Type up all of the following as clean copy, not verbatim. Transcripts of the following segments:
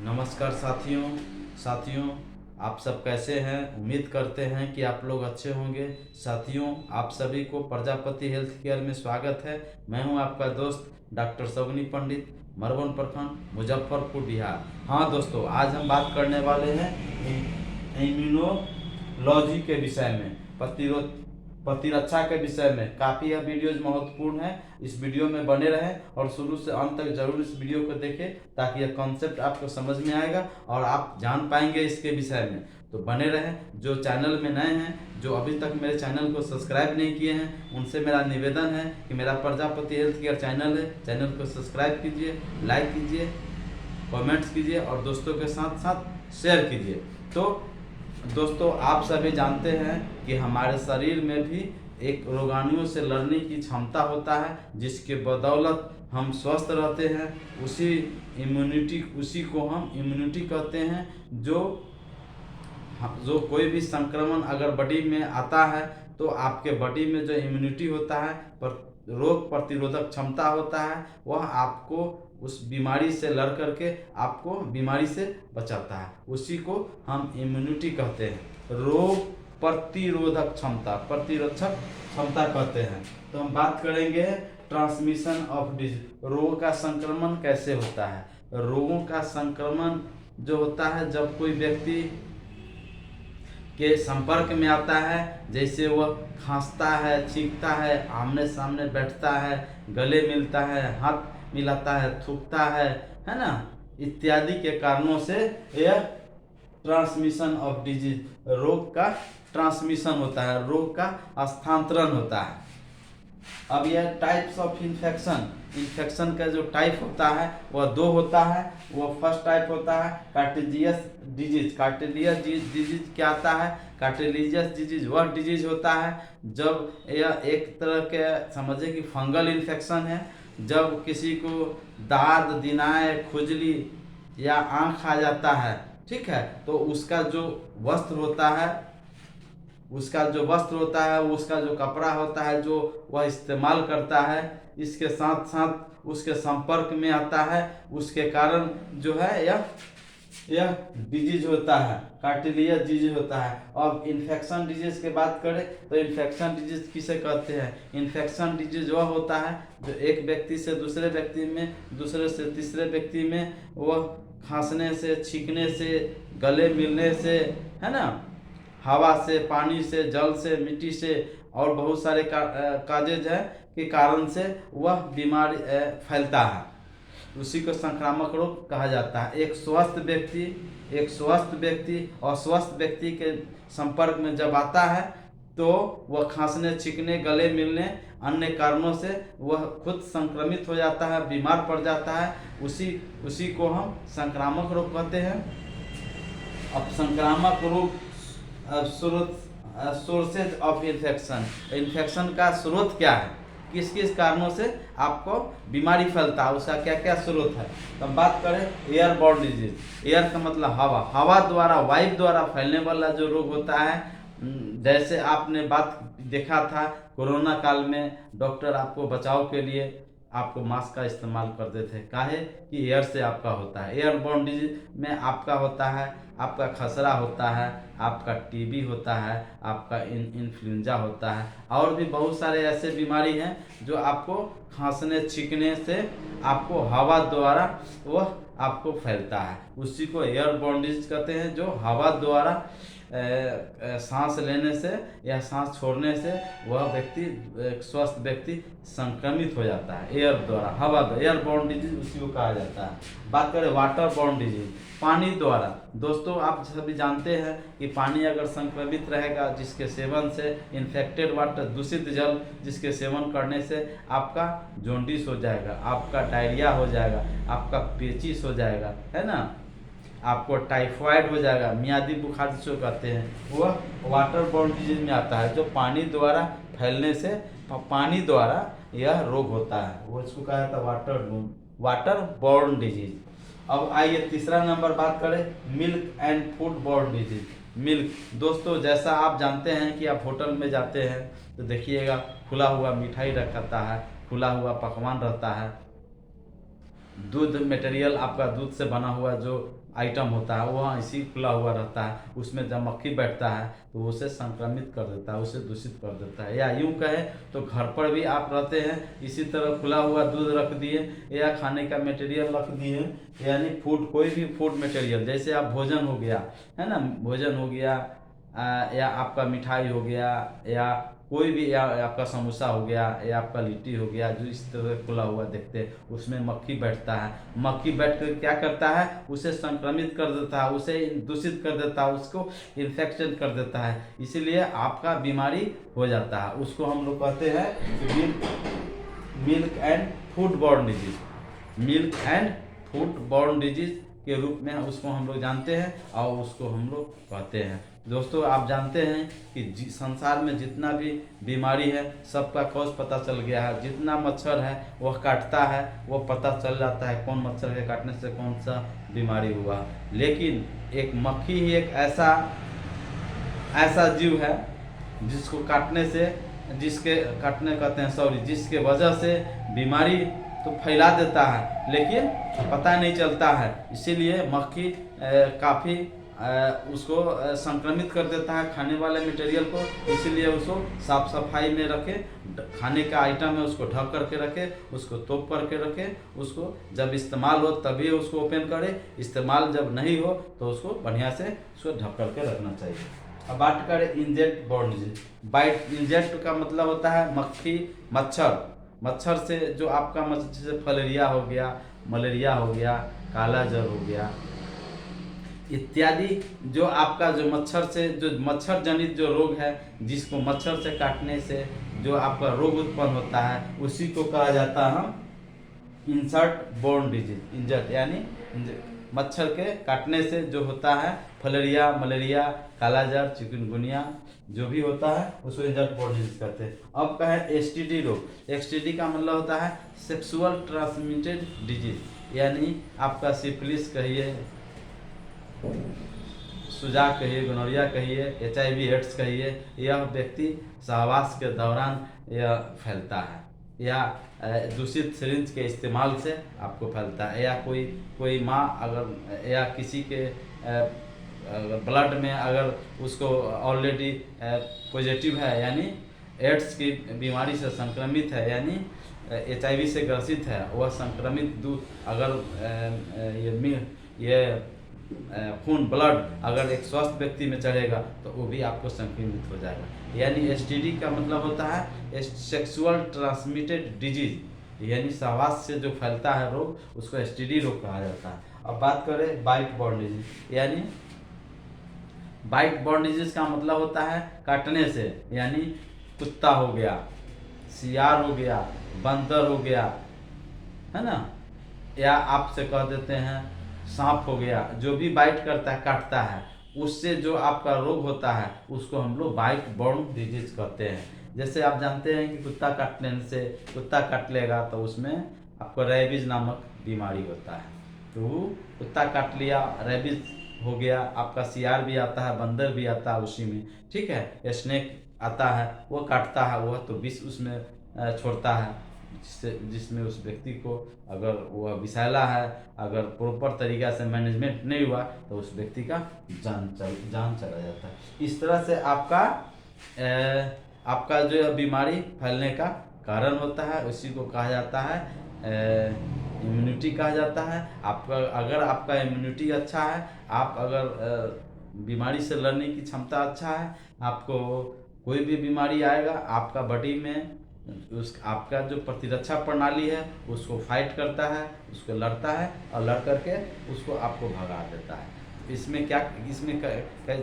नमस्कार साथियों आप सब कैसे हैं। उम्मीद करते हैं कि आप लोग अच्छे होंगे। साथियों, आप सभी को प्रजापति हेल्थ केयर में स्वागत है। मैं हूं आपका दोस्त डॉक्टर सगुनी पंडित, मरवन प्रखंड, मुजफ्फरपुर, बिहार। हाँ दोस्तों, आज हम बात करने वाले हैं इम्यूनोलॉजी के विषय में, प्रतिरक्षा के विषय में। काफ़ी यह वीडियोज महत्वपूर्ण है। इस वीडियो में बने रहें और शुरू से अंत तक जरूर इस वीडियो को देखें, ताकि यह कॉन्सेप्ट आपको समझ में आएगा और आप जान पाएंगे इसके विषय में। तो बने रहें। जो चैनल में नए हैं, जो अभी तक मेरे चैनल को सब्सक्राइब नहीं किए हैं, उनसे मेरा निवेदन है कि मेरा प्रजापति हेल्थ केयर चैनल है, चैनल को सब्सक्राइब कीजिए, लाइक कीजिए, कमेंट्स कीजिए और दोस्तों के साथ साथ शेयर कीजिए। तो दोस्तों, आप सभी जानते हैं कि हमारे शरीर में भी एक रोगाणुओं से लड़ने की क्षमता होता है, जिसके बदौलत हम स्वस्थ रहते हैं। उसी को हम इम्यूनिटी कहते हैं। जो कोई भी संक्रमण अगर बॉडी में आता है, तो आपके बॉडी में जो इम्यूनिटी होता है, रोग प्रतिरोधक क्षमता होता है, वह आपको उस बीमारी से लड़ करके आपको बीमारी से बचाता है। उसी को हम इम्यूनिटी कहते हैं। रोग प्रतिरोधक क्षमता, प्रतिरक्षक क्षमता कहते हैं। तो हम बात करेंगे ट्रांसमिशन ऑफ डिजीज। रोग का संक्रमण कैसे होता है। रोगों का संक्रमण जो होता है, जब कोई व्यक्ति के संपर्क में आता है, जैसे वह खांसता है, छींकता है, आमने सामने बैठता है, गले मिलता है, हाथ मिलाता है, थूकता है ना, इत्यादि के कारणों से यह ट्रांसमिशन ऑफ डिजीज, रोग का ट्रांसमिशन होता है, रोग का स्थानांतरण होता है। अब यह टाइप्स ऑफ इन्फेक्शन का जो टाइप होता है वह दो होता है। वह फर्स्ट टाइप होता है कार्टिलिजियस डिजीज। कार्टिलिजियस डिजीज क्या आता है। कार्टिलिजियस डिजीज वह डिजीज होता है जब यह एक तरह के समझे कि फंगल इन्फेक्शन है। जब किसी को दाद, दिनाय, खुजली या आँख आ जाता है, ठीक है, तो उसका जो वस्त्र होता है, उसका जो कपड़ा होता है, जो वह इस्तेमाल करता है, इसके साथ साथ उसके संपर्क में आता है, उसके कारण जो है यह डिजीज होता है, कार्टिलिजियस डिजीज होता है। अब इन्फेक्शन डिजीज की बात करें तो इन्फेक्शन डिजीज किसे कहते हैं। इन्फेक्शन डिजीज वह होता है जो एक व्यक्ति से दूसरे व्यक्ति में, दूसरे से तीसरे व्यक्ति में, वह खांसने से, छींकने से, गले मिलने से, है ना, हवा से, पानी से, जल से, मिट्टी से और बहुत सारे काजेज है के कारण से वह बीमारी फैलता है। उसी को संक्रामक रोग कहा जाता है। एक स्वस्थ व्यक्ति अस्वस्थ व्यक्ति के संपर्क में जब आता है, तो वह खांसने, छींकने, गले मिलने, अन्य कारणों से वह खुद संक्रमित हो जाता है, बीमार पड़ जाता है। उसी को हम संक्रामक रोग कहते हैं। अब संक्रामक रोग सोर्सेज ऑफ इन्फेक्शन का स्रोत क्या है, किस किस कारणों से आपको बीमारी फैलता है, उसका क्या क्या स्रोत है। तो हम बात करें एयरबॉर्न डिजीज। एयर का मतलब हवा द्वारा, वायु द्वारा फैलने वाला जो रोग होता है। जैसे आपने बात देखा था कोरोना काल में, डॉक्टर आपको बचाव के लिए आपको मास्क का इस्तेमाल करते थे, काहे कि एयर से आपका होता है। एयरबॉर्न डिजीज में आपका होता है, आपका खसरा होता है, आपका टीबी होता है, आपका इन्फ्लुएंजा होता है, और भी बहुत सारे ऐसे बीमारी हैं जो आपको खांसने, छींकने से आपको हवा द्वारा वह आपको फैलता है। उसी को एयरबॉर्न डिजीज कहते हैं, जो हवा द्वारा सांस लेने से या सांस छोड़ने से वह व्यक्ति, स्वस्थ व्यक्ति संक्रमित हो जाता है। एयर द्वारा, हवा द्वारा, एयरबॉर्न डिजीज उसी को कहा जाता है। बात करें वाटरबॉर्न डिजीज, पानी द्वारा। दोस्तों, आप सभी जानते हैं कि पानी अगर संक्रमित रहेगा, जिसके सेवन से इन्फेक्टेड वाटर, दूषित जल जिसके सेवन करने से आपका जॉन्डिस हो जाएगा, आपका डायरिया हो जाएगा, आपका पेचिस हो जाएगा, है ना, आपको टाइफाइड हो जाएगा, मियादी बुखार जिसको कहते हैं, वह वाटरबॉर्न डिजीज में आता है, जो पानी द्वारा फैलने से, पानी द्वारा यह रोग होता है, वो इसको कहा जाता है वाटरबॉर्न डिजीज। अब आइए तीसरा नंबर बात करें, milk and food borne disease. Milk, दोस्तों जैसा आप जानते हैं कि आप होटल में जाते हैं तो देखिएगा खुला हुआ मिठाई रखता है, खुला हुआ पकवान रहता है, दूध मटेरियल आपका दूध से बना हुआ जो आइटम होता है वह ऐसे ही खुला हुआ रहता है, उसमें जब मक्खी बैठता है तो वो उसे संक्रमित कर देता है, उसे दूषित कर देता है। या यूं कहे तो घर पर भी आप रहते हैं, इसी तरह खुला हुआ दूध रख दिए या खाने का मटेरियल रख दिए, यानी फूड, कोई भी फूड मटेरियल, जैसे आप भोजन हो गया, है ना, भोजन हो गया, या आपका मिठाई हो गया, या कोई भी, या आपका समोसा हो गया, या आपका लिट्टी हो गया, जो इस तरह खुला हुआ देखते हैं, उसमें मक्खी बैठता है। मक्खी बैठ कर क्या करता है, उसे संक्रमित कर देता है, उसे दूषित कर देता है, उसको इन्फेक्शन कर देता है, इसीलिए आपका बीमारी हो जाता है। उसको हम लोग कहते हैं milk and food borne disease, milk and food borne disease के रूप में उसको हम लोग जानते हैं और उसको हम लोग कहते हैं। दोस्तों, आप जानते हैं कि संसार में जितना भी बीमारी है सबका कॉज पता चल गया है। जितना मच्छर है वह काटता है, वो पता चल जाता है कौन मच्छर के काटने से कौन सा बीमारी हुआ। लेकिन एक मक्खी ही एक ऐसा जीव है जिसको काटने से, जिसके काटने कहते हैं सॉरी, जिसके वजह से बीमारी तो फैला देता है लेकिन पता नहीं चलता है। इसीलिए मक्खी काफ़ी उसको संक्रमित कर देता है खाने वाले मटेरियल को, इसीलिए उसको साफ सफाई में रखे, खाने का आइटम है उसको ढक करके रखे, उसको तोप करके रखे, उसको जब इस्तेमाल हो तभी उसको ओपन करे, इस्तेमाल जब नहीं हो तो उसको बढ़िया से उसको ढक करके रखना चाहिए। अब बात करें insect borne disease. Bite, insect का मतलब होता है मक्खी, मच्छर से जो आपका जैसे फलेरिया हो गया, मलेरिया हो गया, काला जर हो गया इत्यादि, जो आपका जो मच्छर से, जो मच्छर जनित जो रोग है, जिसको मच्छर से काटने से जो आपका रोग उत्पन्न होता है, उसी को कहा जाता है हम इंसर्ट बोर्न डिजीज। इंजर्ट यानी मच्छर के काटने से जो होता है, फलेरिया, मलेरिया, कालाजार, चिकनगुनिया जो भी होता है उसको इंजर्ट बोर्न डिजीज कहते हैं। अब का है एसटीडी रोग। एसटीडी का मतलब होता है सेक्सुअल ट्रांसमिटेड डिजीज, यानी आपका सिफिलिस कहिए, सुजा कहिए, गोनोरिया कहिए, HIV एड्स कहिए, यह व्यक्ति सहवास के दौरान यह फैलता है, या दूषित सिरिंज के इस्तेमाल से आपको फैलता है, या कोई माँ अगर, या किसी के ब्लड में अगर उसको ऑलरेडी पॉजिटिव है, यानी एड्स की बीमारी से संक्रमित है, यानी HIV से ग्रसित है, वह संक्रमित दूध अगर ये खून, ब्लड अगर एक स्वस्थ व्यक्ति में चढ़ेगा तो वो भी आपको संक्रमित हो जाएगा। यानी एसटीडी का मतलब होता है सेक्सुअल ट्रांसमिटेड डिजीज, यानी सहवास से जो फैलता है रोग, उसको एसटीडी रोग कहा जाता है। अब बात करें बाइट बॉर्न डिजीज, यानी बाइट बॉर्न डिजीज का मतलब होता है काटने से, यानी कुत्ता हो गया, सियार हो गया, बंदर हो गया, है ना, या आपसे कह देते हैं सांप हो गया, जो भी बाइट करता है, काटता है, उससे जो आपका रोग होता है उसको हम लोग बाइट बॉर्न डिजीज कहते हैं। जैसे आप जानते हैं कि कुत्ता काटने से, कुत्ता काट लेगा तो उसमें आपको रेबीज नामक बीमारी होता है, तो कुत्ता काट लिया, रेबीज हो गया, आपका सियार भी आता है, बंदर भी आता है उसी में, ठीक है, स्नेक आता है, वो काटता है, वह तो विष उसमें छोड़ता है, जिसमें उस व्यक्ति को, अगर वह विषैला है, अगर प्रॉपर तरीक़ा से मैनेजमेंट नहीं हुआ तो उस व्यक्ति का जान चला जाता है। इस तरह से आपका जो बीमारी फैलने का कारण होता है, उसी को कहा जाता है इम्यूनिटी कहा जाता है। आपका अगर आपका इम्यूनिटी अच्छा है, आप अगर बीमारी से लड़ने की क्षमता अच्छा है, आपको कोई भी बीमारी आएगा, आपका बॉडी में आपका जो प्रतिरक्षा प्रणाली है उसको फाइट करता है, उसको लड़ता है, और लड़ करके उसको आपको भगा देता है। इसमें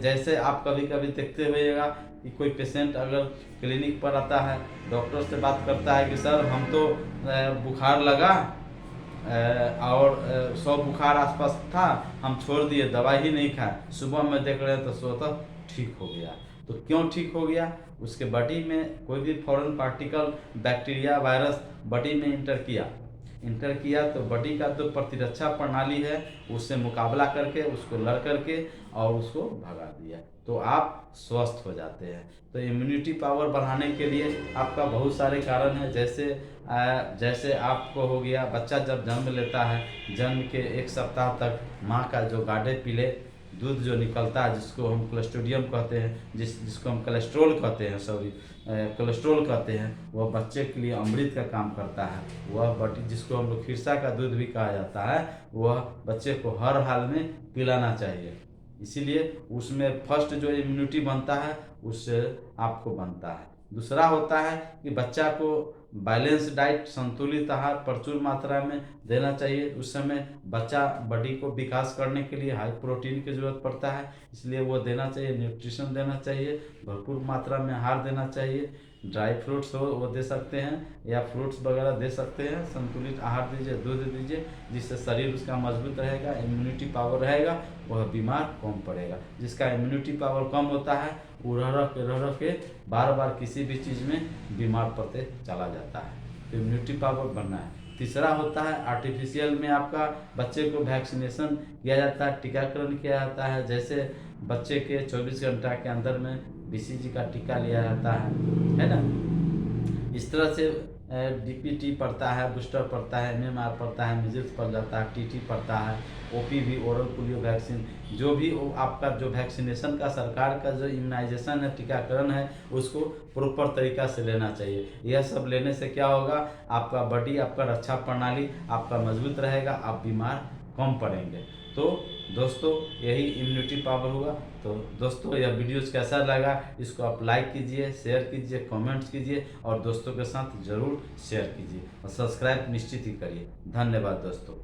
जैसे आप कभी कभी देखते हुएगा कि कोई पेशेंट अगर क्लिनिक पर आता है, डॉक्टर से बात करता है कि सर हम तो बुखार लगा और 100 बुखार आसपास था, हम छोड़ दिए, दवाई ही नहीं खाए, सुबह में देख रहे तो स्वतः ठीक हो गया। तो क्यों ठीक हो गया? उसके बॉडी में कोई भी foreign particle, bacteria, virus body में इंटर किया, इंटर किया तो बॉडी का जो प्रतिरक्षा प्रणाली है उससे मुकाबला करके उसको लड़ करके और उसको भगा दिया, तो आप स्वस्थ हो जाते हैं। तो इम्यूनिटी पावर बढ़ाने के लिए आपका बहुत सारे कारण हैं, जैसे आपको हो गया, बच्चा जब जन्म लेता है, जन्म के 1 सप्ताह तक माँ का जो गाढ़े पीले दूध जो निकलता है, जिसको हम कोलेस्ट्रोडियम कहते हैं, जिसको हम कोलेस्ट्रोल कहते हैं, कोलेस्ट्रोल कहते हैं, वह बच्चे के लिए अमृत का काम करता है। वह बटी जिसको हम लोग खिरसा का दूध भी कहा जाता है, वह बच्चे को हर हाल में पिलाना चाहिए। इसीलिए उसमें फर्स्ट जो इम्यूनिटी बनता है उससे आपको बनता है। दूसरा होता है कि बच्चा को बैलेंस डाइट, संतुलित आहार प्रचुर मात्रा में देना चाहिए। उस समय बच्चा बॉडी को विकास करने के लिए हाई प्रोटीन की ज़रूरत पड़ता है, इसलिए वो देना चाहिए, न्यूट्रिशन देना चाहिए, भरपूर मात्रा में आहार देना चाहिए। ड्राई फ्रूट्स हो वो दे सकते हैं या फ्रूट्स वगैरह दे सकते हैं। संतुलित आहार दीजिए, दूध दीजिए, जिससे शरीर उसका मजबूत रहेगा, इम्यूनिटी पावर रहेगा, वह बीमार कम पड़ेगा। जिसका इम्यूनिटी पावर कम होता है वो रह के बार बार किसी भी चीज़ में बीमार पड़ते चला जाता है। तो इम्यूनिटी पावर बनना है। तीसरा होता है आर्टिफिशियल में आपका बच्चे को वैक्सीनेशन किया जाता है, टीकाकरण किया जाता है। जैसे बच्चे के 24 घंटा के अंदर में BCG का टीका लिया जाता है ना। इस तरह से DPT पड़ता है, बूस्टर पड़ता है, MMR पड़ता है, मिजिल्स पड़ जाता है, TT पड़ता है, OPV ओरल पोलियो वैक्सीन, जो भी आपका जो वैक्सीनेशन का सरकार का जो इम्यूनाइजेशन है, टीकाकरण है, उसको प्रॉपर तरीका से लेना चाहिए। यह सब लेने से क्या होगा, आपका बॉडी, आपका रक्षा प्रणाली आपका मजबूत रहेगा, आप बीमार कम पड़ेंगे। तो दोस्तों यही इम्यूनिटी पावर हुआ। तो दोस्तों यह वीडियोस कैसा लगा, इसको आप लाइक कीजिए, शेयर कीजिए, कमेंट्स कीजिए और दोस्तों के साथ ज़रूर शेयर कीजिए और सब्सक्राइब निश्चित ही करिए। धन्यवाद दोस्तों।